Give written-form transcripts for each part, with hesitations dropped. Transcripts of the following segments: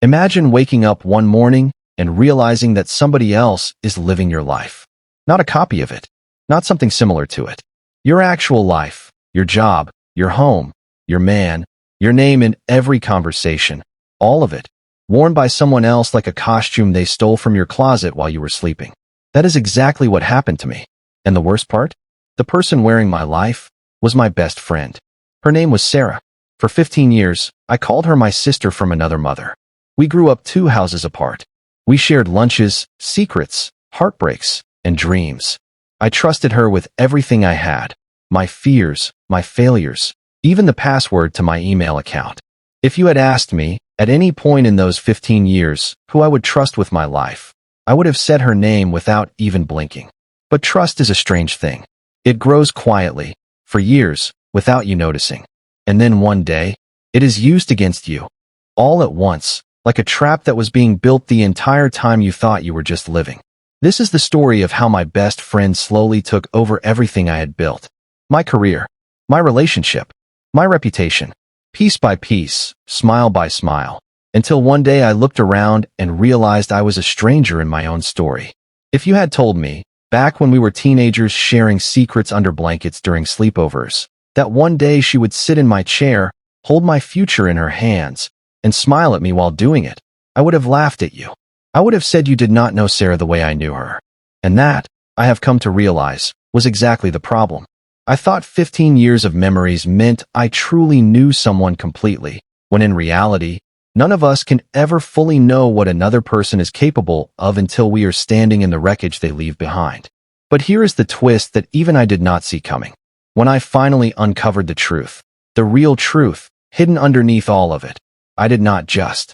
Imagine waking up one morning and realizing that somebody else is living your life. Not a copy of it, not something similar to it. Your actual life, your job, your home, your man, your name in every conversation, all of it, worn by someone else like a costume they stole from your closet while you were sleeping. That is exactly what happened to me. And the worst part? The person wearing my life was my best friend. Her name was Sarah. For 15 years, I called her my sister from another mother. We grew up 2 houses apart. We shared lunches, secrets, heartbreaks, and dreams. I trusted her with everything I had, my fears, my failures, even the password to my email account. If you had asked me, at any point in those 15 years, who I would trust with my life, I would have said her name without even blinking. But trust is a strange thing. It grows quietly, for years, without you noticing. And then one day, it is used against you. All at once, like a trap that was being built the entire time you thought you were just living. This is the story of how my best friend slowly took over everything I had built. My career, my relationship, my reputation. Piece by piece, smile by smile, until one day I looked around and realized I was a stranger in my own story. If you had told me, back when we were teenagers sharing secrets under blankets during sleepovers, that one day she would sit in my chair, hold my future in her hands, and smile at me while doing it, I would have laughed at you. I would have said you did not know Sarah the way I knew her. And that, I have come to realize, was exactly the problem. I thought 15 years of memories meant I truly knew someone completely, when in reality, none of us can ever fully know what another person is capable of until we are standing in the wreckage they leave behind. But here is the twist that even I did not see coming. When I finally uncovered the truth, the real truth, hidden underneath all of it, I did not just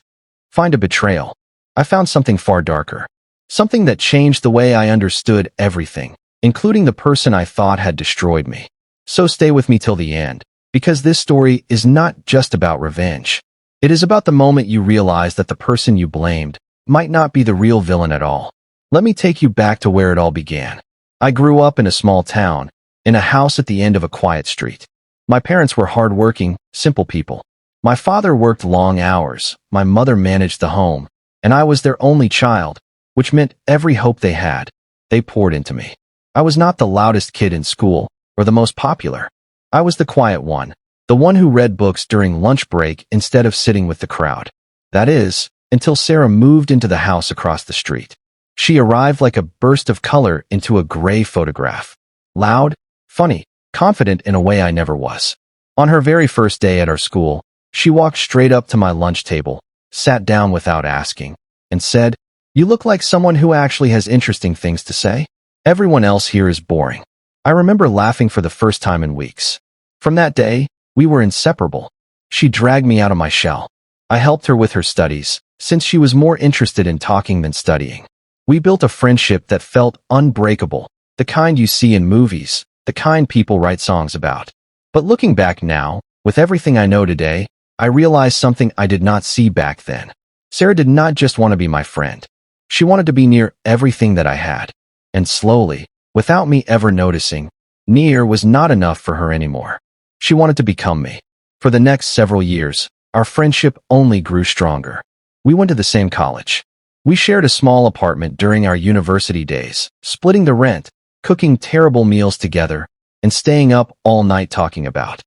find a betrayal. I found something far darker. Something that changed the way I understood everything, including the person I thought had destroyed me. So stay with me till the end, because this story is not just about revenge. It is about the moment you realize that the person you blamed might not be the real villain at all. Let me take you back to where it all began. I grew up in a small town, in a house at the end of a quiet street. My parents were hardworking, simple people. My father worked long hours, my mother managed the home, and I was their only child, which meant every hope they had, they poured into me. I was not the loudest kid in school, or the most popular. I was the quiet one, the one who read books during lunch break instead of sitting with the crowd. That is, until Sarah moved into the house across the street. She arrived like a burst of color into a gray photograph. Loud, funny, confident in a way I never was. On her very first day at our school, she walked straight up to my lunch table, sat down without asking, and said, "You look like someone who actually has interesting things to say. Everyone else here is boring." I remember laughing for the first time in weeks. From that day, we were inseparable. She dragged me out of my shell. I helped her with her studies, since she was more interested in talking than studying. We built a friendship that felt unbreakable, the kind you see in movies, the kind people write songs about. But looking back now, with everything I know today, I realized something I did not see back then. Sarah did not just want to be my friend. She wanted to be near everything that I had. And slowly, without me ever noticing, near was not enough for her anymore. She wanted to become me. For the next several years, our friendship only grew stronger. We went to the same college. We shared a small apartment during our university days, splitting the rent, cooking terrible meals together, and staying up all night talking about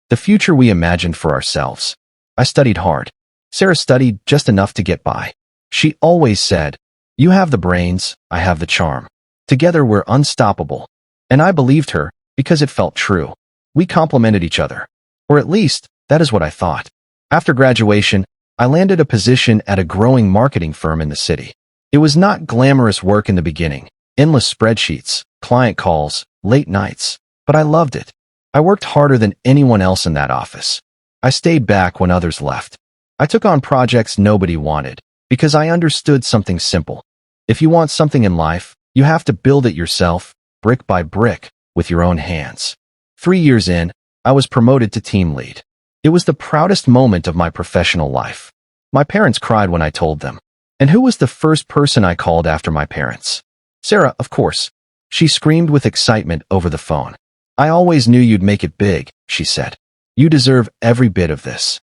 the future we imagined for ourselves. I studied hard. Sarah studied just enough to get by. She always said, "You have the brains, I have the charm. Together we're unstoppable." And I believed her, because it felt true. We complemented each other. Or at least, that is what I thought. After graduation, I landed a position at a growing marketing firm in the city. It was not glamorous work in the beginning, endless spreadsheets, client calls, late nights, but I loved it. I worked harder than anyone else in that office. I stayed back when others left. I took on projects nobody wanted, because I understood something simple. If you want something in life, you have to build it yourself, brick by brick, with your own hands. 3 years in, I was promoted to team lead. It was the proudest moment of my professional life. My parents cried when I told them. And who was the first person I called after my parents? Sarah, of course. She screamed with excitement over the phone. "I always knew you'd make it big," she said. "You deserve every bit of this."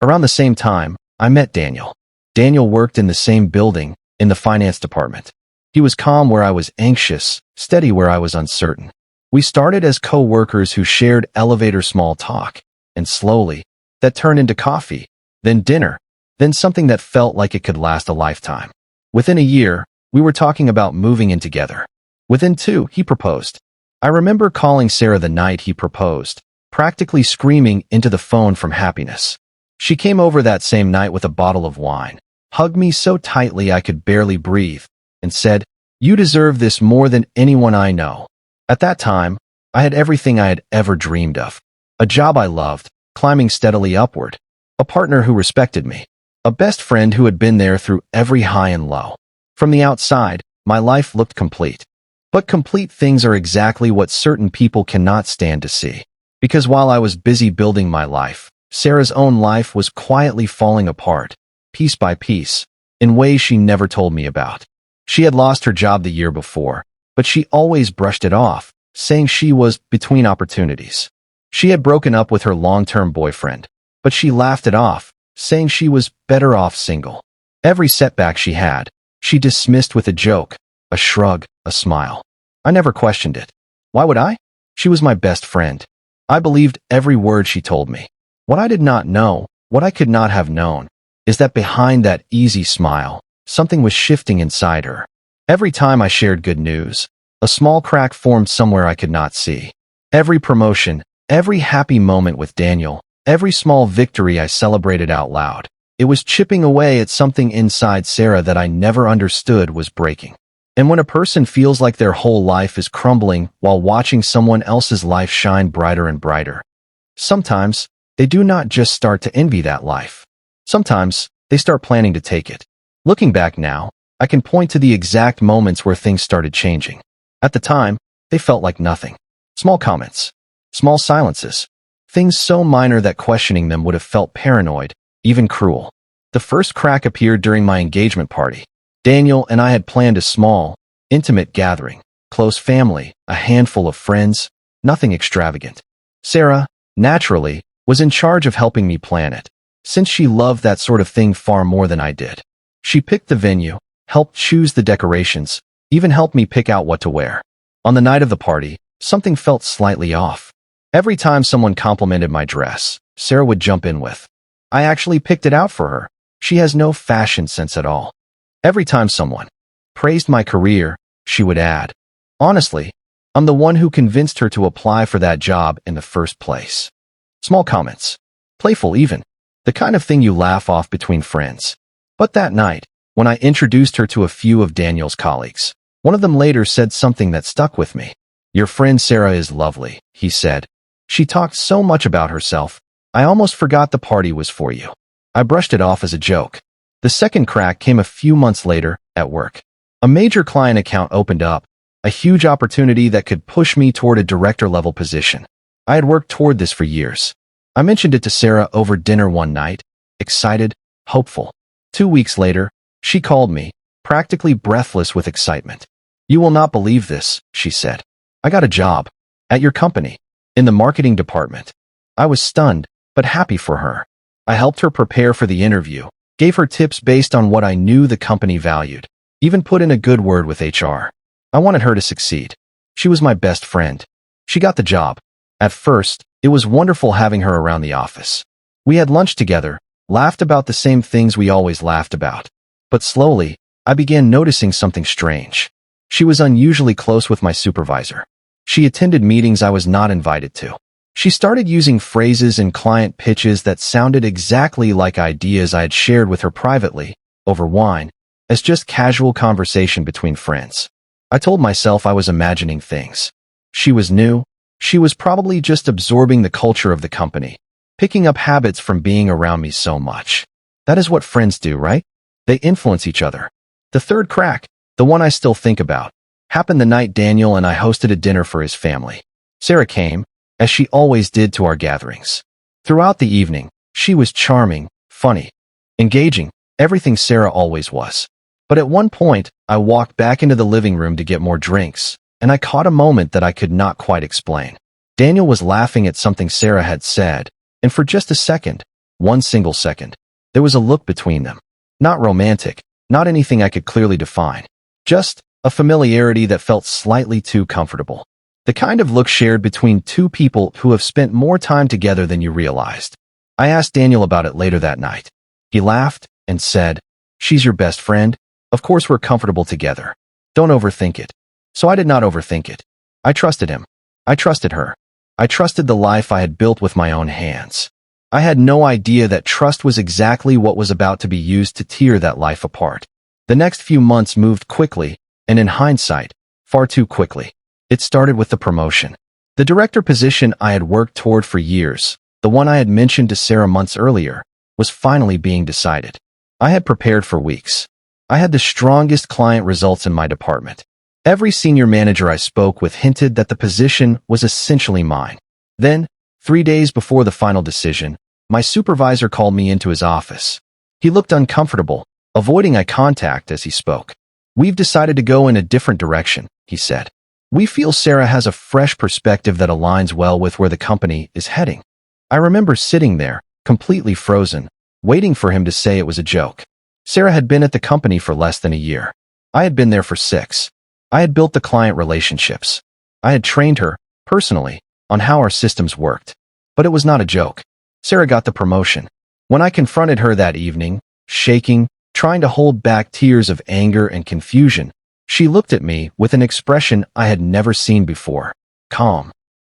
Around the same time, I met Daniel. Daniel worked in the same building, in the finance department. He was calm where I was anxious, steady where I was uncertain. We started as co-workers who shared elevator small talk, and slowly, that turned into coffee, then dinner, then something that felt like it could last a lifetime. Within a year, we were talking about moving in together. Within 2, he proposed. I remember calling Sarah the night he proposed, practically screaming into the phone from happiness. She came over that same night with a bottle of wine, hugged me so tightly I could barely breathe, and said, "You deserve this more than anyone I know." At that time, I had everything I had ever dreamed of. A job I loved, climbing steadily upward. A partner who respected me. A best friend who had been there through every high and low. From the outside, my life looked complete. But complete things are exactly what certain people cannot stand to see. Because while I was busy building my life, Sarah's own life was quietly falling apart, piece by piece, in ways she never told me about. She had lost her job the year before, but she always brushed it off, saying she was between opportunities. She had broken up with her long-term boyfriend, but she laughed it off, saying she was better off single. Every setback she had, she dismissed with a joke, a shrug, a smile. I never questioned it. Why would I? She was my best friend. I believed every word she told me. What I did not know, what I could not have known, is that behind that easy smile, something was shifting inside her. Every time I shared good news, a small crack formed somewhere I could not see. Every promotion, every happy moment with Daniel, every small victory I celebrated out loud, it was chipping away at something inside Sarah that I never understood was breaking. And when a person feels like their whole life is crumbling while watching someone else's life shine brighter and brighter, sometimes they do not just start to envy that life. Sometimes they start planning to take it. Looking back now, I can point to the exact moments where things started changing. At the time, they felt like nothing. Small comments, small silences, things so minor that questioning them would have felt paranoid, even cruel. The first crack appeared during my engagement party. Daniel and I had planned a small, intimate gathering, close family, a handful of friends, nothing extravagant. Sarah, naturally, was in charge of helping me plan it, since she loved that sort of thing far more than I did. She picked the venue, helped choose the decorations, even helped me pick out what to wear. On the night of the party, something felt slightly off. Every time someone complimented my dress, Sarah would jump in with, "I actually picked it out for her. She has no fashion sense at all." Every time someone praised my career, she would add, "Honestly, I'm the one who convinced her to apply for that job in the first place." Small comments, playful even, the kind of thing you laugh off between friends. But that night, when I introduced her to a few of Daniel's colleagues, one of them later said something that stuck with me. "Your friend Sarah is lovely," he said. "She talked so much about herself, I almost forgot the party was for you." I brushed it off as a joke. The second crack came a few months later, at work. A major client account opened up, a huge opportunity that could push me toward a director-level position. I had worked toward this for years. I mentioned it to Sarah over dinner one night, excited, hopeful. 2 weeks later, she called me, practically breathless with excitement. "You will not believe this," she said. "I got a job. At your company. In the marketing department." I was stunned, but happy for her. I helped her prepare for the interview, gave her tips based on what I knew the company valued, even put in a good word with HR. I wanted her to succeed. She was my best friend. She got the job. At first, it was wonderful having her around the office. We had lunch together, laughed about the same things we always laughed about. But slowly, I began noticing something strange. She was unusually close with my supervisor. She attended meetings I was not invited to. She started using phrases in client pitches that sounded exactly like ideas I had shared with her privately, over wine, as just casual conversation between friends. I told myself I was imagining things. She was new. She was probably just absorbing the culture of the company, picking up habits from being around me so much. That is what friends do, right? They influence each other. The third crack, the one I still think about, happened the night Daniel and I hosted a dinner for his family. Sarah came, as she always did to our gatherings. Throughout the evening, she was charming, funny, engaging, everything Sarah always was. But at one point, I walked back into the living room to get more drinks, and I caught a moment that I could not quite explain. Daniel was laughing at something Sarah had said, and for just a second, one single second, there was a look between them. Not romantic, not anything I could clearly define. Just a familiarity that felt slightly too comfortable. The kind of look shared between two people who have spent more time together than you realized. I asked Daniel about it later that night. He laughed and said, "She's your best friend. Of course we're comfortable together. Don't overthink it." So I did not overthink it. I trusted him. I trusted her. I trusted the life I had built with my own hands. I had no idea that trust was exactly what was about to be used to tear that life apart. The next few months moved quickly, and in hindsight, far too quickly. It started with the promotion. The director position I had worked toward for years, the one I had mentioned to Sarah months earlier, was finally being decided. I had prepared for weeks. I had the strongest client results in my department. Every senior manager I spoke with hinted that the position was essentially mine. Then, 3 days before the final decision, my supervisor called me into his office. He looked uncomfortable, avoiding eye contact as he spoke. "We've decided to go in a different direction," he said. "We feel Sarah has a fresh perspective that aligns well with where the company is heading." I remember sitting there, completely frozen, waiting for him to say it was a joke. Sarah had been at the company for less than a year. I had been there for 6. I had built the client relationships. I had trained her, personally, on how our systems worked. But it was not a joke. Sarah got the promotion. When I confronted her that evening, shaking, trying to hold back tears of anger and confusion, she looked at me with an expression I had never seen before. Calm.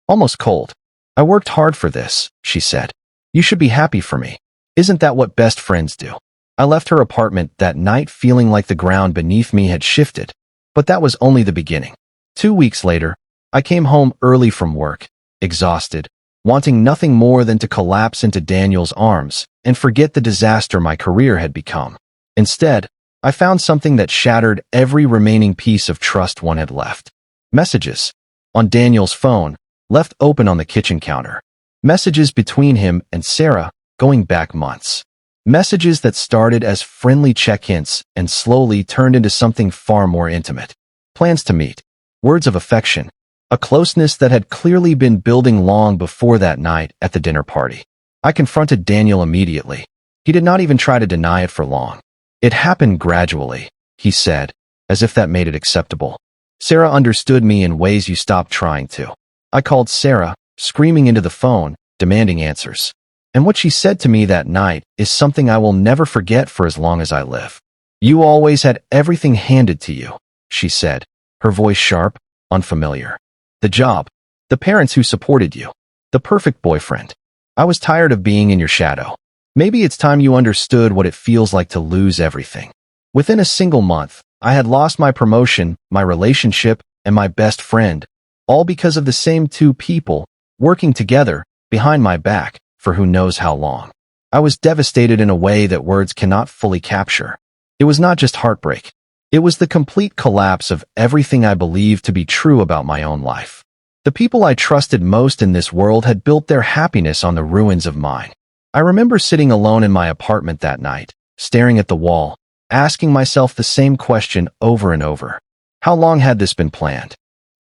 Almost cold. "I worked hard for this," she said. "You should be happy for me. Isn't that what best friends do?" I left her apartment that night feeling like the ground beneath me had shifted. But that was only the beginning. 2 weeks later, I came home early from work, exhausted, wanting nothing more than to collapse into Daniel's arms and forget the disaster my career had become. Instead, I found something that shattered every remaining piece of trust one had left. Messages. On Daniel's phone, left open on the kitchen counter. Messages between him and Sarah, going back months. Messages that started as friendly check-ins and slowly turned into something far more intimate. Plans to meet. Words of affection. A closeness that had clearly been building long before that night at the dinner party. I confronted Daniel immediately. He did not even try to deny it for long. "It happened gradually," he said, as if that made it acceptable. "Sarah understood me in ways you stopped trying to." I called Sarah, screaming into the phone, demanding answers. And what she said to me that night is something I will never forget for as long as I live. "You always had everything handed to you," she said, her voice sharp, unfamiliar. "The job, the parents who supported you, the perfect boyfriend. I was tired of being in your shadow. Maybe it's time you understood what it feels like to lose everything." Within a single month, I had lost my promotion, my relationship, and my best friend, all because of the same two people, working together, behind my back, for who knows how long. I was devastated in a way that words cannot fully capture. It was not just heartbreak. It was the complete collapse of everything I believed to be true about my own life. The people I trusted most in this world had built their happiness on the ruins of mine. I remember sitting alone in my apartment that night, staring at the wall, asking myself the same question over and over. How long had this been planned?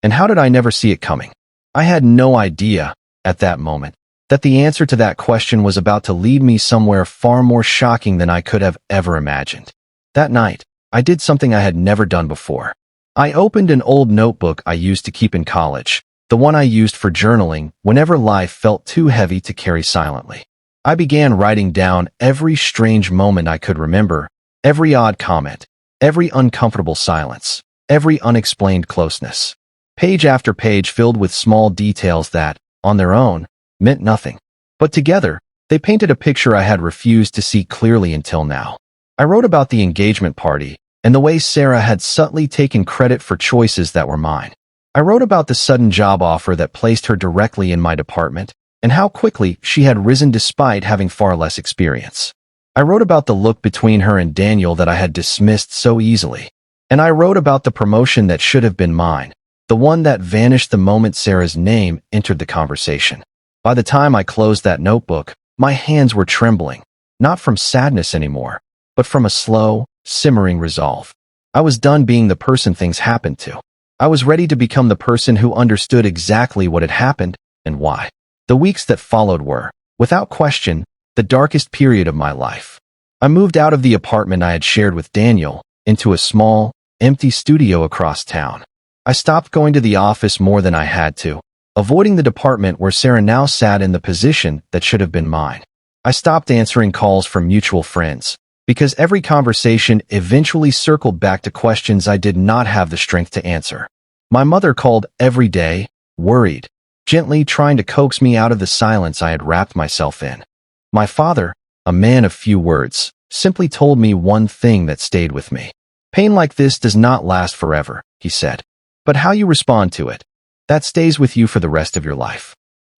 And how did I never see it coming? I had no idea, at that moment, that the answer to that question was about to lead me somewhere far more shocking than I could have ever imagined. That night, I did something I had never done before. I opened an old notebook I used to keep in college, the one I used for journaling whenever life felt too heavy to carry silently. I began writing down every strange moment I could remember, every odd comment, every uncomfortable silence, every unexplained closeness. Page after page filled with small details that, on their own, meant nothing. But together, they painted a picture I had refused to see clearly until now. I wrote about the engagement party and the way Sarah had subtly taken credit for choices that were mine. I wrote about the sudden job offer that placed her directly in my department and how quickly she had risen despite having far less experience. I wrote about the look between her and Daniel that I had dismissed so easily. And I wrote about the promotion that should have been mine, the one that vanished the moment Sarah's name entered the conversation. By the time I closed that notebook, my hands were trembling, not from sadness anymore, but from a slow, simmering resolve. I was done being the person things happened to. I was ready to become the person who understood exactly what had happened and why. The weeks that followed were, without question, the darkest period of my life. I moved out of the apartment I had shared with Daniel into a small, empty studio across town. I stopped going to the office more than I had to, avoiding the department where Sarah now sat in the position that should have been mine. I stopped answering calls from mutual friends, because every conversation eventually circled back to questions I did not have the strength to answer. My mother called every day, worried, gently trying to coax me out of the silence I had wrapped myself in. My father, a man of few words, simply told me one thing that stayed with me. Pain like this does not last forever, he said. But how you respond to it, that stays with you for the rest of your life.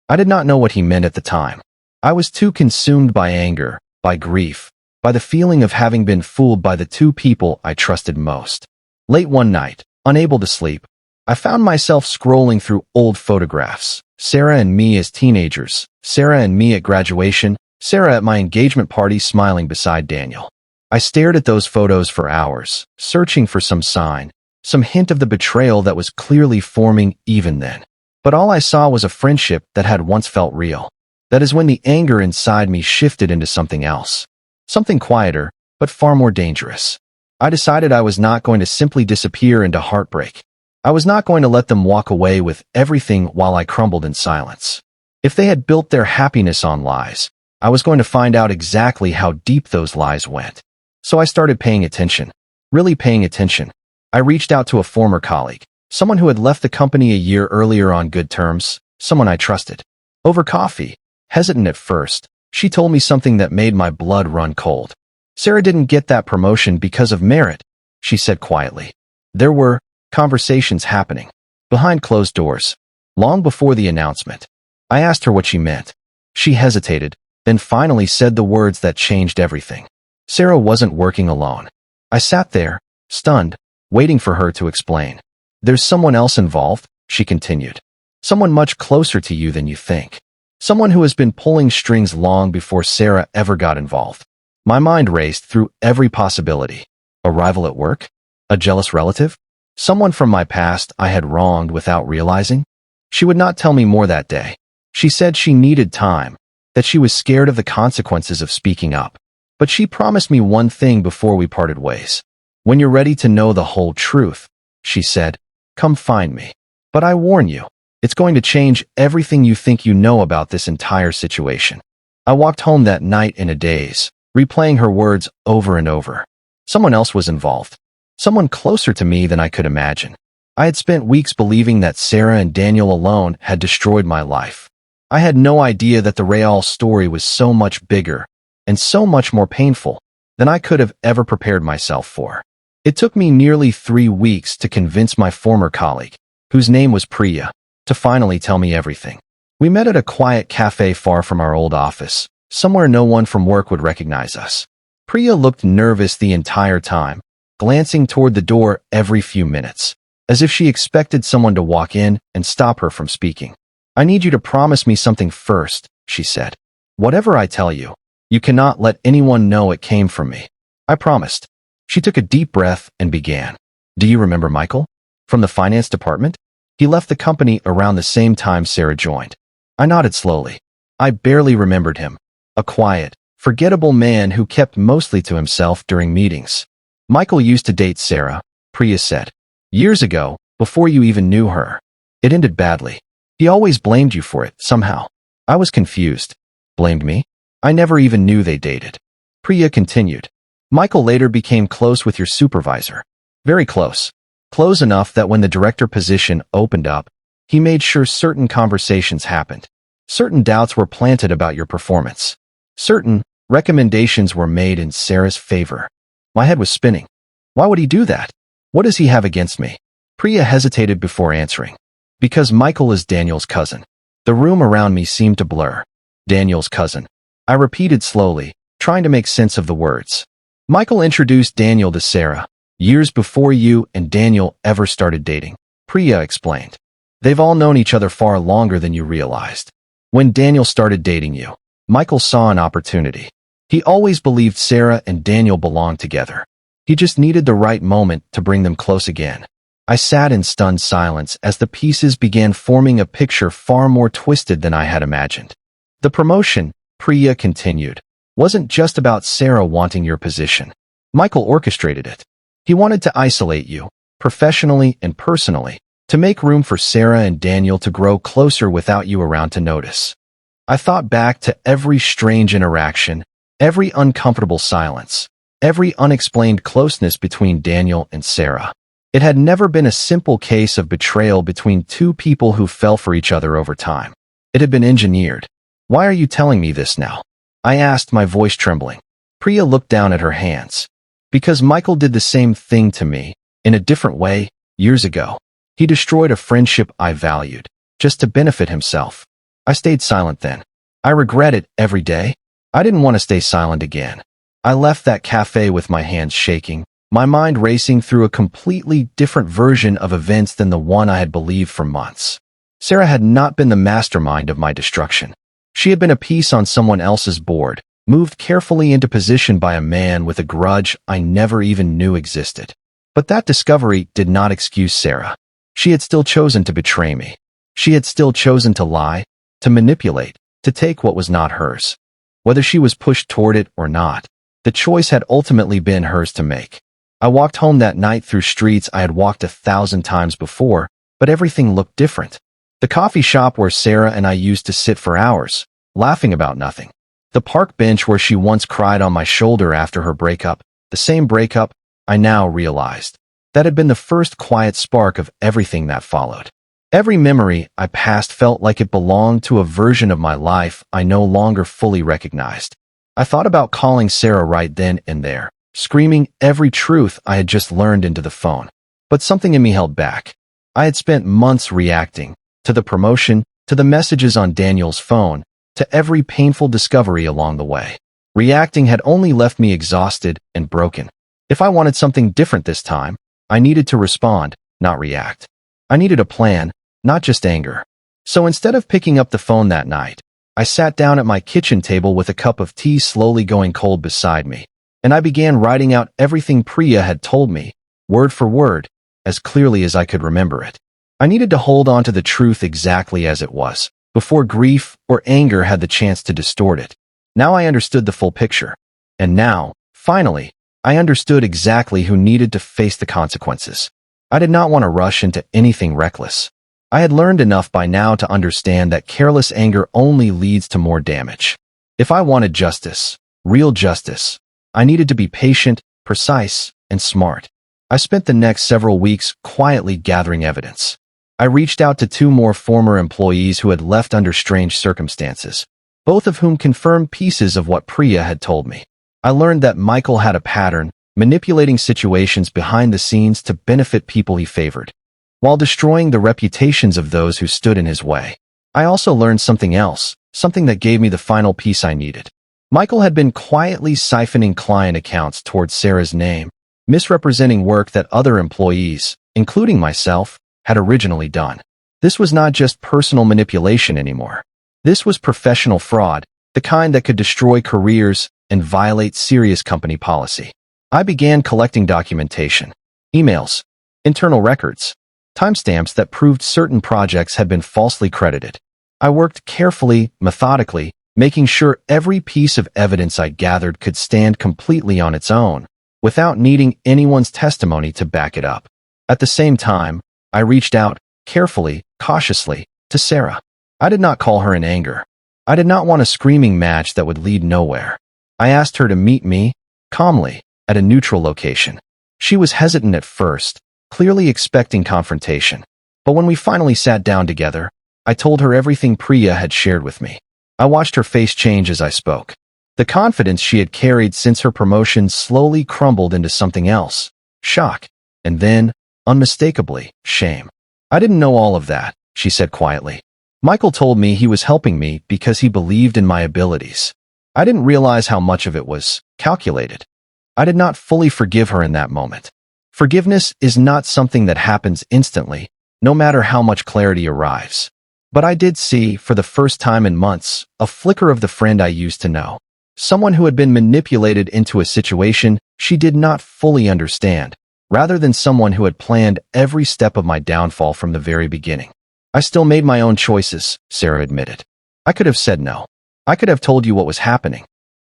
I did not know what he meant at the time. I was too consumed by anger, by grief, by the feeling of having been fooled by the two people I trusted most. Late one night, unable to sleep, I found myself scrolling through old photographs. Sarah and me as teenagers, Sarah and me at graduation, Sarah at my engagement party smiling beside Daniel. I stared at those photos for hours, searching for some sign, some hint of the betrayal that was clearly forming even then. But all I saw was a friendship that had once felt real. That is when the anger inside me shifted into something else. Something quieter, but far more dangerous. I decided I was not going to simply disappear into heartbreak. I was not going to let them walk away with everything while I crumbled in silence. If they had built their happiness on lies, I was going to find out exactly how deep those lies went. So I started paying attention. Really paying attention. I reached out to a former colleague, someone who had left the company a year earlier on good terms, someone I trusted. Over coffee, hesitant at first, she told me something that made my blood run cold. Sarah didn't get that promotion because of merit, she said quietly. There were conversations happening, behind closed doors, long before the announcement. I asked her what she meant. She hesitated, then finally said the words that changed everything. Sarah wasn't working alone. I sat there, stunned, waiting for her to explain. There's someone else involved, she continued. Someone much closer to you than you think. Someone who has been pulling strings long before Sarah ever got involved. My mind raced through every possibility. A rival at work? A jealous relative? Someone from my past I had wronged without realizing? She would not tell me more that day. She said she needed time, that she was scared of the consequences of speaking up. But she promised me one thing before we parted ways. When you're ready to know the whole truth, she said, come find me. But I warn you, it's going to change everything you think you know about this entire situation. I walked home that night in a daze, replaying her words over and over. Someone else was involved. Someone closer to me than I could imagine. I had spent weeks believing that Sarah and Daniel alone had destroyed my life. I had no idea that the Real story was so much bigger and so much more painful than I could have ever prepared myself for. It took me nearly 3 weeks to convince my former colleague, whose name was Priya, to finally tell me everything. We met at a quiet cafe far from our old office, somewhere no one from work would recognize us. Priya looked nervous the entire time, glancing toward the door every few minutes, as if she expected someone to walk in and stop her from speaking. I need you to promise me something first, she said. Whatever I tell you, you cannot let anyone know it came from me. I promised. She took a deep breath and began. Do you remember Michael? From the finance department? He left the company around the same time Sarah joined. I nodded slowly. I barely remembered him. A quiet, forgettable man who kept mostly to himself during meetings. Michael used to date Sarah, Priya said. Years ago, before you even knew her. It ended badly. He always blamed you for it, somehow. I was confused. Blamed me? I never even knew they dated. Priya continued. Michael later became close with your supervisor. Very close. Close enough that when the director position opened up, he made sure certain conversations happened. Certain doubts were planted about your performance. Certain recommendations were made in Sarah's favor. My head was spinning. Why would he do that? What does he have against me? Priya hesitated before answering. Because Michael is Daniel's cousin. The room around me seemed to blur. Daniel's cousin. I repeated slowly, trying to make sense of the words. Michael introduced Daniel to Sarah, years before you and Daniel ever started dating, Priya explained. They've all known each other far longer than you realized. When Daniel started dating you, Michael saw an opportunity. He always believed Sarah and Daniel belonged together. He just needed the right moment to bring them close again. I sat in stunned silence as the pieces began forming a picture far more twisted than I had imagined. The promotion, Priya continued, wasn't just about Sarah wanting your position. Michael orchestrated it. He wanted to isolate you, professionally and personally, to make room for Sarah and Daniel to grow closer without you around to notice. I thought back to every strange interaction, every uncomfortable silence, every unexplained closeness between Daniel and Sarah. It had never been a simple case of betrayal between two people who fell for each other over time. It had been engineered. Why are you telling me this now? I asked, my voice trembling. Priya looked down at her hands. Because Michael did the same thing to me, in a different way, years ago. He destroyed a friendship I valued, just to benefit himself. I stayed silent then. I regret it every day. I didn't want to stay silent again. I left that cafe with my hands shaking, my mind racing through a completely different version of events than the one I had believed for months. Sarah had not been the mastermind of my destruction. She had been a piece on someone else's board, moved carefully into position by a man with a grudge I never even knew existed. But that discovery did not excuse Sarah. She had still chosen to betray me. She had still chosen to lie, to manipulate, to take what was not hers. Whether she was pushed toward it or not, the choice had ultimately been hers to make. I walked home that night through streets I had walked 1,000 times before, but everything looked different. The coffee shop where Sarah and I used to sit for hours, laughing about nothing. The park bench where she once cried on my shoulder after her breakup, the same breakup, I now realized. That had been the first quiet spark of everything that followed. Every memory I passed felt like it belonged to a version of my life I no longer fully recognized. I thought about calling Sarah right then and there, screaming every truth I had just learned into the phone. But something in me held back. I had spent months reacting, to the promotion, to the messages on Daniel's phone, to every painful discovery along the way. Reacting had only left me exhausted and broken. If I wanted something different this time, I needed to respond, not react. I needed a plan, not just anger. So instead of picking up the phone that night, I sat down at my kitchen table with a cup of tea slowly going cold beside me, and I began writing out everything Priya had told me, word for word, as clearly as I could remember it. I needed to hold on to the truth exactly as it was, before grief or anger had the chance to distort it. Now I understood the full picture. And now, finally, I understood exactly who needed to face the consequences. I did not want to rush into anything reckless. I had learned enough by now to understand that careless anger only leads to more damage. If I wanted justice, real justice, I needed to be patient, precise, and smart. I spent the next several weeks quietly gathering evidence. I reached out to 2 more former employees who had left under strange circumstances, both of whom confirmed pieces of what Priya had told me. I learned that Michael had a pattern, manipulating situations behind the scenes to benefit people he favored, while destroying the reputations of those who stood in his way. I also learned something else, something that gave me the final piece I needed. Michael had been quietly siphoning client accounts towards Sarah's name, misrepresenting work that other employees, including myself, had originally done. This was not just personal manipulation anymore. This was professional fraud, the kind that could destroy careers and violate serious company policy. I began collecting documentation, emails, internal records, timestamps that proved certain projects had been falsely credited. I worked carefully, methodically, making sure every piece of evidence I gathered could stand completely on its own, without needing anyone's testimony to back it up. At the same time, I reached out, carefully, cautiously, to Sarah. I did not call her in anger. I did not want a screaming match that would lead nowhere. I asked her to meet me, calmly, at a neutral location. She was hesitant at first, clearly expecting confrontation. But when we finally sat down together, I told her everything Priya had shared with me. I watched her face change as I spoke. The confidence she had carried since her promotion slowly crumbled into something else, shock, and then, unmistakably, shame. I didn't know all of that, she said quietly. Michael told me he was helping me because he believed in my abilities. I didn't realize how much of it was calculated. I did not fully forgive her in that moment. Forgiveness is not something that happens instantly, no matter how much clarity arrives. But I did see, for the first time in months, a flicker of the friend I used to know. Someone who had been manipulated into a situation she did not fully understand, rather than someone who had planned every step of my downfall from the very beginning. I still made my own choices, Sarah admitted. I could have said no. I could have told you what was happening.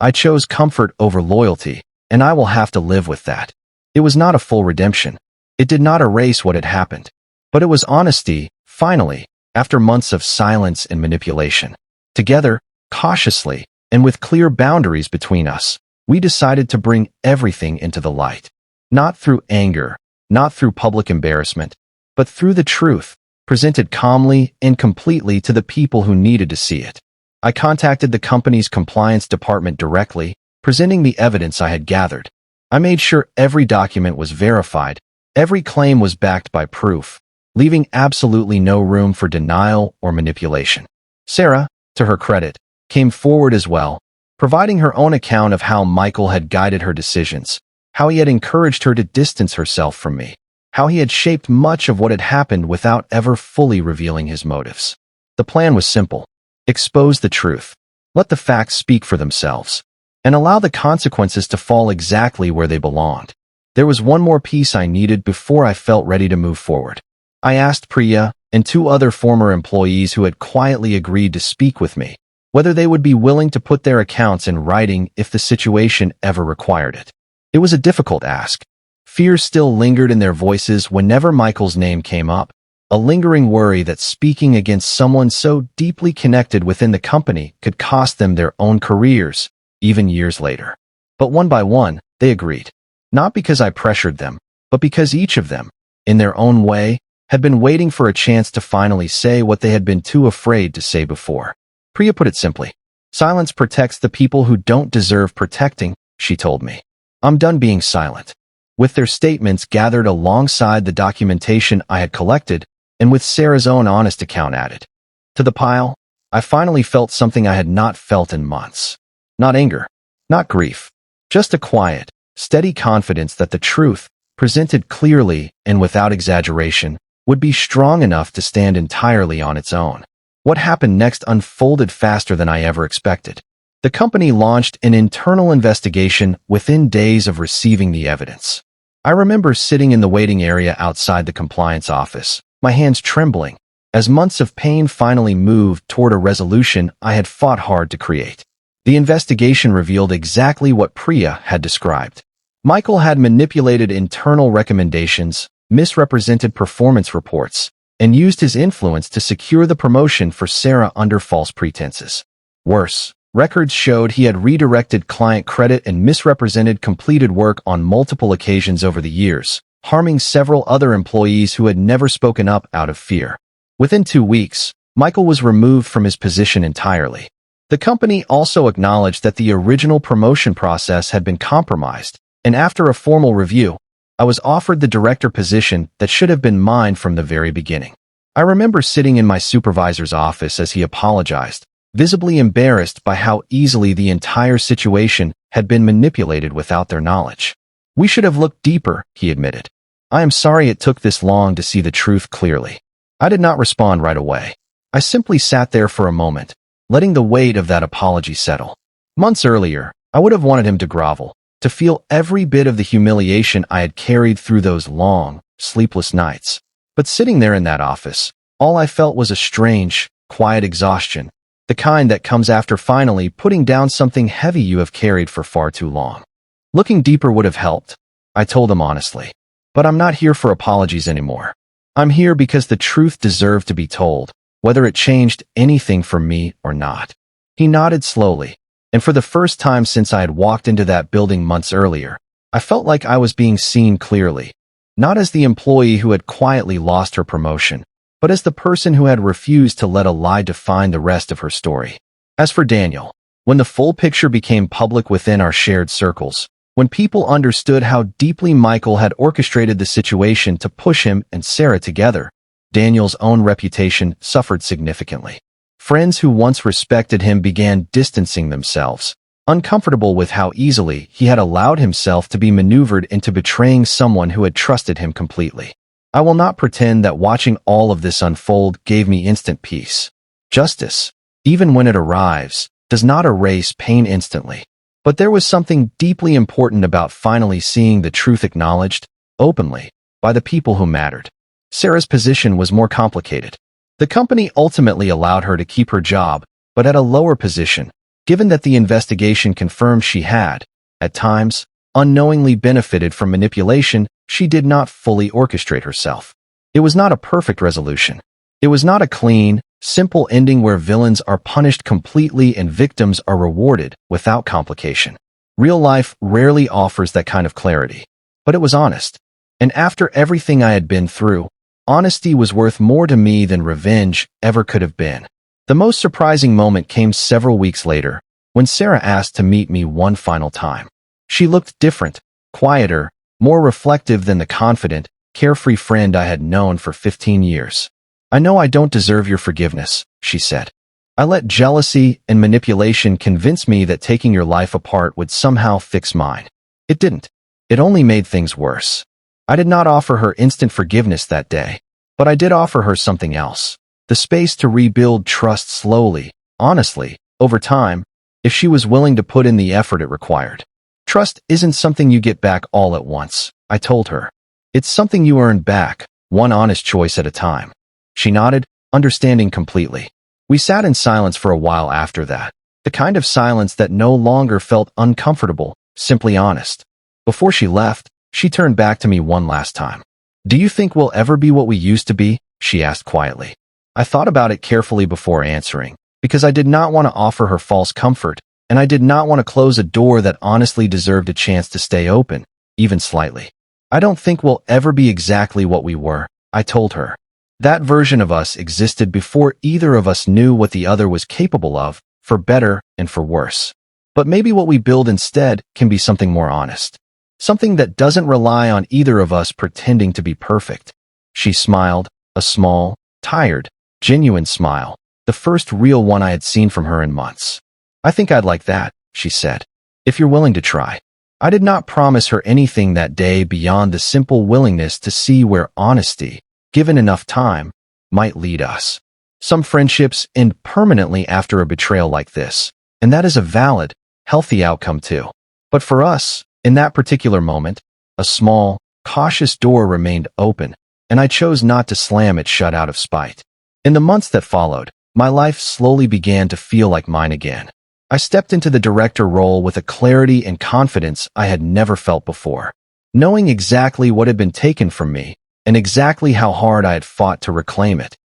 I chose comfort over loyalty, and I will have to live with that. It was not a full redemption. It did not erase what had happened. But it was honesty, finally, after months of silence and manipulation. Together, cautiously, and with clear boundaries between us, we decided to bring everything into the light. Not through anger, not through public embarrassment, but through the truth, presented calmly and completely to the people who needed to see it. I contacted the company's compliance department directly, presenting the evidence I had gathered. I made sure every document was verified, every claim was backed by proof, leaving absolutely no room for denial or manipulation. Sarah, to her credit, came forward as well, providing her own account of how Michael had guided her decisions, how he had encouraged her to distance herself from me, how he had shaped much of what had happened without ever fully revealing his motives. The plan was simple. Expose the truth, let the facts speak for themselves, and allow the consequences to fall exactly where they belonged. There was one more piece I needed before I felt ready to move forward. I asked Priya and two other former employees who had quietly agreed to speak with me whether they would be willing to put their accounts in writing if the situation ever required it. It was a difficult ask. Fear still lingered in their voices whenever Michael's name came up, a lingering worry that speaking against someone so deeply connected within the company could cost them their own careers, even years later. But one by one, they agreed. Not because I pressured them, but because each of them, in their own way, had been waiting for a chance to finally say what they had been too afraid to say before. Priya put it simply. Silence protects the people who don't deserve protecting, she told me. I'm done being silent. With their statements gathered alongside the documentation I had collected, and with Sarah's own honest account added to the pile, I finally felt something I had not felt in months. Not anger, not grief, just a quiet, steady confidence that the truth, presented clearly and without exaggeration, would be strong enough to stand entirely on its own. What happened next unfolded faster than I ever expected. The company launched an internal investigation within days of receiving the evidence. I remember sitting in the waiting area outside the compliance office, my hands trembling, as months of pain finally moved toward a resolution I had fought hard to create. The investigation revealed exactly what Priya had described. Michael had manipulated internal recommendations, misrepresented performance reports, and used his influence to secure the promotion for Sarah under false pretenses. Worse, records showed he had redirected client credit and misrepresented completed work on multiple occasions over the years, harming several other employees who had never spoken up out of fear. Within 2 weeks, Michael was removed from his position entirely. The company also acknowledged that the original promotion process had been compromised, and after a formal review, I was offered the director position that should have been mine from the very beginning. I remember sitting in my supervisor's office as he apologized, visibly embarrassed by how easily the entire situation had been manipulated without their knowledge. We should have looked deeper, he admitted. I am sorry it took this long to see the truth clearly. I did not respond right away. I simply sat there for a moment, letting the weight of that apology settle. Months earlier, I would have wanted him to grovel, to feel every bit of the humiliation I had carried through those long, sleepless nights. But sitting there in that office, all I felt was a strange, quiet exhaustion, the kind that comes after finally putting down something heavy you have carried for far too long. Looking deeper would have helped, I told him honestly. But I'm not here for apologies anymore. I'm here because the truth deserved to be told, whether it changed anything for me or not. He nodded slowly, and for the first time since I had walked into that building months earlier, I felt like I was being seen clearly, not as the employee who had quietly lost her promotion, but as the person who had refused to let a lie define the rest of her story. As for Daniel, when the full picture became public within our shared circles, when people understood how deeply Michael had orchestrated the situation to push him and Sarah together, Daniel's own reputation suffered significantly. Friends who once respected him began distancing themselves, uncomfortable with how easily he had allowed himself to be maneuvered into betraying someone who had trusted him completely. I will not pretend that watching all of this unfold gave me instant peace. Justice, even when it arrives, does not erase pain instantly. But there was something deeply important about finally seeing the truth acknowledged, openly, by the people who mattered. Sarah's position was more complicated. The company ultimately allowed her to keep her job, but at a lower position, Given that the investigation confirmed she had, at times, unknowingly benefited from manipulation, she did not fully orchestrate herself. It was not a perfect resolution. It was not a clean, simple ending where villains are punished completely and victims are rewarded without complication. Real life rarely offers that kind of clarity. But it was honest. And after everything I had been through, honesty was worth more to me than revenge ever could have been. The most surprising moment came several weeks later, when Sarah asked to meet me one final time. She looked different, quieter, more reflective than the confident, carefree friend I had known for 15 years. "I know I don't deserve your forgiveness," she said. "I let jealousy and manipulation convince me that taking your life apart would somehow fix mine. It didn't. It only made things worse." I did not offer her instant forgiveness that day, but I did offer her something else. The space to rebuild trust slowly, honestly, over time, if she was willing to put in the effort it required. "Trust isn't something you get back all at once," I told her. "It's something you earn back, one honest choice at a time." She nodded, understanding completely. We sat in silence for a while after that, the kind of silence that no longer felt uncomfortable, simply honest. Before she left, she turned back to me one last time. "Do you think we'll ever be what we used to be?" she asked quietly. I thought about it carefully before answering, because I did not want to offer her false comfort, and I did not want to close a door that honestly deserved a chance to stay open, even slightly. "I don't think we'll ever be exactly what we were," I told her. That version of us existed before either of us knew what the other was capable of, for better and for worse. But maybe what we build instead can be something more honest. Something that doesn't rely on either of us pretending to be perfect. She smiled, a small, tired, genuine smile, the first real one I had seen from her in months. "I think I'd like that," she said, "if you're willing to try." I did not promise her anything that day beyond the simple willingness to see where honesty, given enough time, might lead us. Some friendships end permanently after a betrayal like this, and that is a valid, healthy outcome too. But for us, in that particular moment, a small, cautious door remained open, and I chose not to slam it shut out of spite. In the months that followed, my life slowly began to feel like mine again. I stepped into the director role with a clarity and confidence I had never felt before, knowing exactly what had been taken from me and exactly how hard I had fought to reclaim it.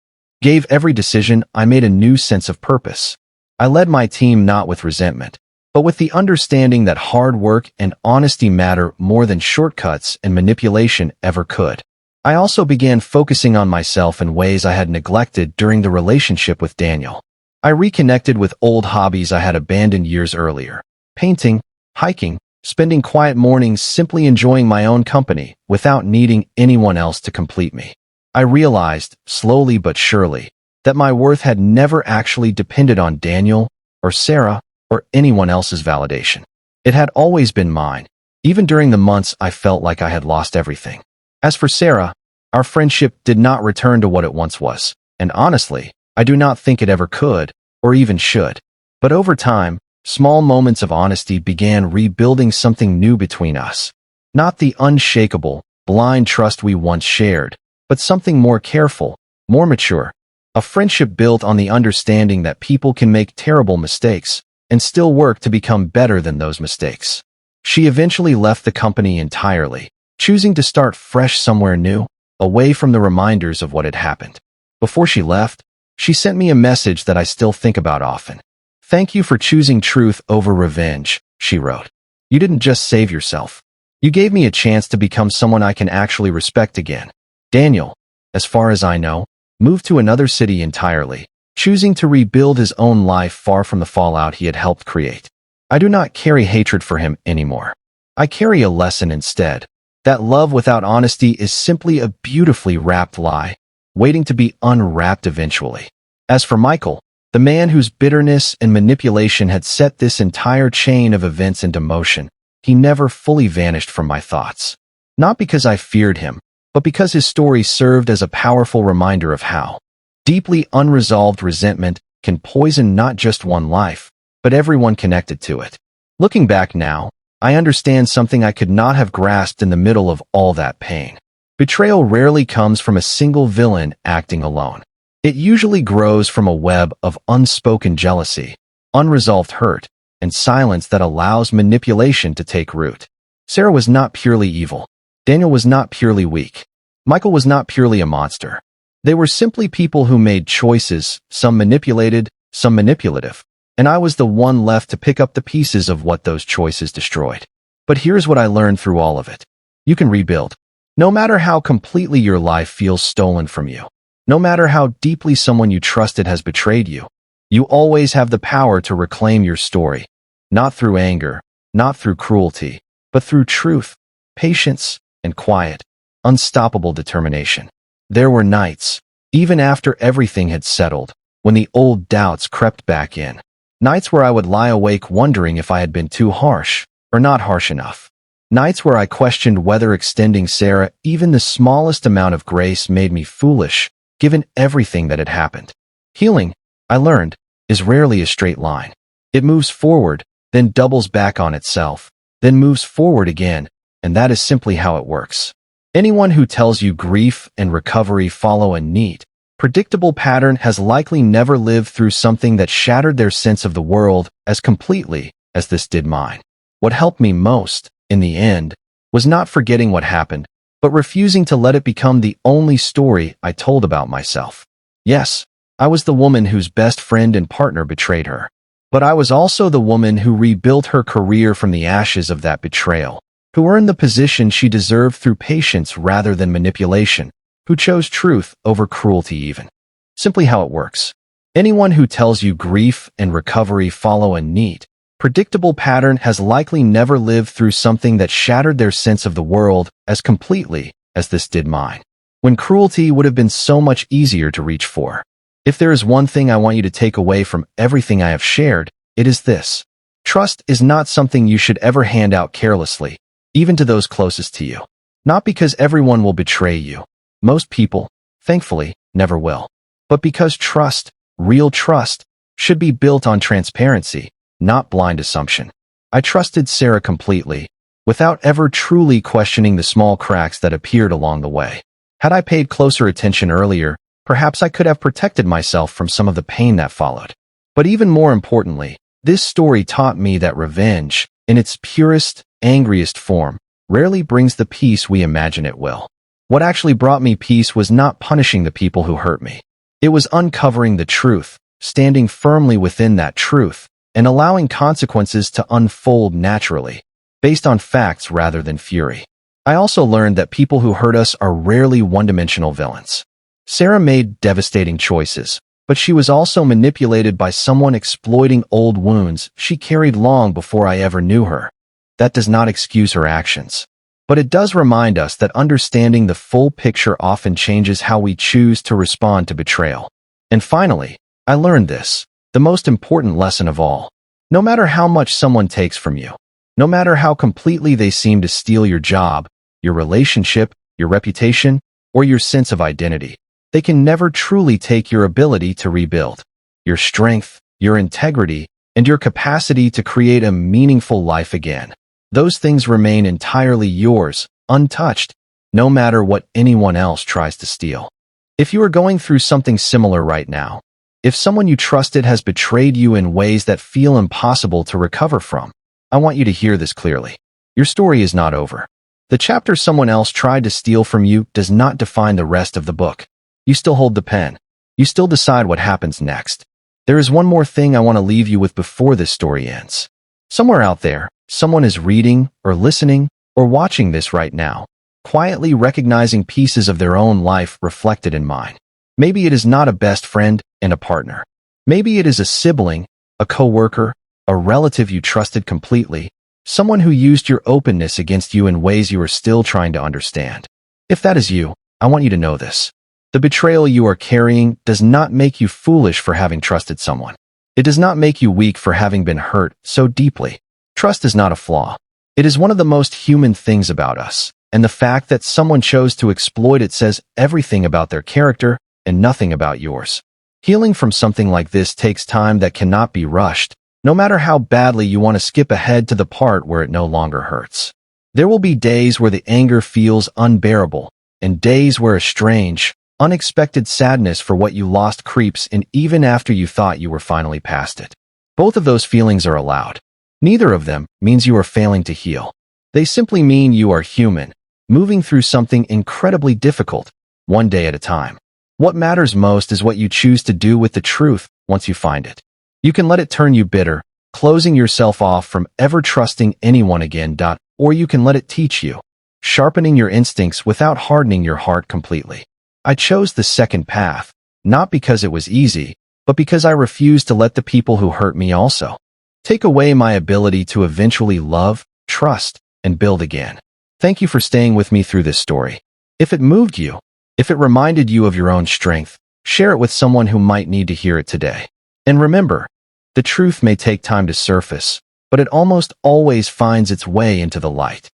Gave every decision I made a new sense of purpose. I led my team not with resentment, but with the understanding that hard work and honesty matter more than shortcuts and manipulation ever could. I also began focusing on myself in ways I had neglected during the relationship with Daniel. I reconnected with old hobbies I had abandoned years earlier. Painting, hiking, spending quiet mornings simply enjoying my own company without needing anyone else to complete me. I realized, slowly but surely, that my worth had never actually depended on Daniel or Sarah or anyone else's validation. It had always been mine, even during the months I felt like I had lost everything. As for Sarah, our friendship did not return to what it once was, and honestly, I do not think it ever could, or even should. But over time, small moments of honesty began rebuilding something new between us. Not the unshakable, blind trust we once shared, but something more careful, more mature. A friendship built on the understanding that people can make terrible mistakes and still work to become better than those mistakes. She eventually left the company entirely, choosing to start fresh somewhere new, away from the reminders of what had happened. Before she left, she sent me a message that I still think about often. "Thank you for choosing truth over revenge," she wrote. "You didn't just save yourself. You gave me a chance to become someone I can actually respect again." Daniel, as far as I know, moved to another city entirely, choosing to rebuild his own life far from the fallout he had helped create. I do not carry hatred for him anymore. I carry a lesson instead. That love without honesty is simply a beautifully wrapped lie, waiting to be unwrapped eventually. As for Michael, the man whose bitterness and manipulation had set this entire chain of events into motion, he never fully vanished from my thoughts. Not because I feared him, but because his story served as a powerful reminder of how deeply unresolved resentment can poison not just one life, but everyone connected to it. Looking back now, I understand something I could not have grasped in the middle of all that pain. Betrayal rarely comes from a single villain acting alone. It usually grows from a web of unspoken jealousy, unresolved hurt, and silence that allows manipulation to take root. Sarah was not purely evil. Daniel was not purely weak. Michael was not purely a monster. They were simply people who made choices, some manipulated, some manipulative. And I was the one left to pick up the pieces of what those choices destroyed. But here's what I learned through all of it. You can rebuild. No matter how completely your life feels stolen from you, no matter how deeply someone you trusted has betrayed you, you always have the power to reclaim your story. Not through anger, not through cruelty, but through truth, patience, and quiet, unstoppable determination. There were nights, even after everything had settled, when the old doubts crept back in. Nights where I would lie awake wondering if I had been too harsh or not harsh enough. Nights where I questioned whether extending Sarah even the smallest amount of grace made me foolish, given everything that had happened. Healing, I learned, is rarely a straight line. It moves forward, then doubles back on itself, then moves forward again, and that is simply how it works. Anyone who tells you grief and recovery follow a neat, predictable pattern has likely never lived through something that shattered their sense of the world as completely as this did mine. What helped me most, in the end, was not forgetting what happened, but refusing to let it become the only story I told about myself. Yes, I was the woman whose best friend and partner betrayed her. But I was also the woman who rebuilt her career from the ashes of that betrayal, who earned the position she deserved through patience rather than manipulation, who chose truth over cruelty even. Simply how it works. Anyone who tells you grief and recovery follow a neat, predictable pattern has likely never lived through something that shattered their sense of the world as completely as this did mine, when cruelty would have been so much easier to reach for. If there is one thing I want you to take away from everything I have shared, it is this. Trust is not something you should ever hand out carelessly, even to those closest to you. Not because everyone will betray you. Most people, thankfully, never will. But because trust, real trust, should be built on transparency, not blind assumption. I trusted Sarah completely, without ever truly questioning the small cracks that appeared along the way. Had I paid closer attention earlier, perhaps I could have protected myself from some of the pain that followed. But even more importantly, this story taught me that revenge, in its purest, angriest form, rarely brings the peace we imagine it will. What actually brought me peace was not punishing the people who hurt me. It was uncovering the truth, standing firmly within that truth, and allowing consequences to unfold naturally, based on facts rather than fury. I also learned that people who hurt us are rarely one-dimensional villains. Sarah made devastating choices, but she was also manipulated by someone exploiting old wounds she carried long before I ever knew her. That does not excuse her actions. But it does remind us that understanding the full picture often changes how we choose to respond to betrayal. And finally, I learned this, the most important lesson of all. No matter how much someone takes from you, no matter how completely they seem to steal your job, your relationship, your reputation, or your sense of identity, they can never truly take your ability to rebuild, your strength, your integrity, and your capacity to create a meaningful life again. Those things remain entirely yours, untouched, no matter what anyone else tries to steal. If you are going through something similar right now, if someone you trusted has betrayed you in ways that feel impossible to recover from, I want you to hear this clearly. Your story is not over. The chapter someone else tried to steal from you does not define the rest of the book. You still hold the pen. You still decide what happens next. There is one more thing I want to leave you with before this story ends. Somewhere out there, someone is reading or listening or watching this right now, quietly recognizing pieces of their own life reflected in mine. Maybe it is not a best friend and a partner. Maybe it is a sibling, a coworker, a relative you trusted completely, someone who used your openness against you in ways you are still trying to understand. If that is you, I want you to know this. The betrayal you are carrying does not make you foolish for having trusted someone. It does not make you weak for having been hurt so deeply. Trust is not a flaw. It is one of the most human things about us, and the fact that someone chose to exploit it says everything about their character and nothing about yours. Healing from something like this takes time that cannot be rushed, no matter how badly you want to skip ahead to the part where it no longer hurts. There will be days where the anger feels unbearable, and days where a strange, unexpected sadness for what you lost creeps in even after you thought you were finally past it. Both of those feelings are allowed. Neither of them means you are failing to heal. They simply mean you are human, moving through something incredibly difficult, one day at a time. What matters most is what you choose to do with the truth once you find it. You can let it turn you bitter, closing yourself off from ever trusting anyone again. Or you can let it teach you, sharpening your instincts without hardening your heart completely. I chose the second path, not because it was easy, but because I refused to let the people who hurt me also take away my ability to eventually love, trust, and build again. Thank you for staying with me through this story. If it moved you, if it reminded you of your own strength, share it with someone who might need to hear it today. And remember, the truth may take time to surface, but it almost always finds its way into the light.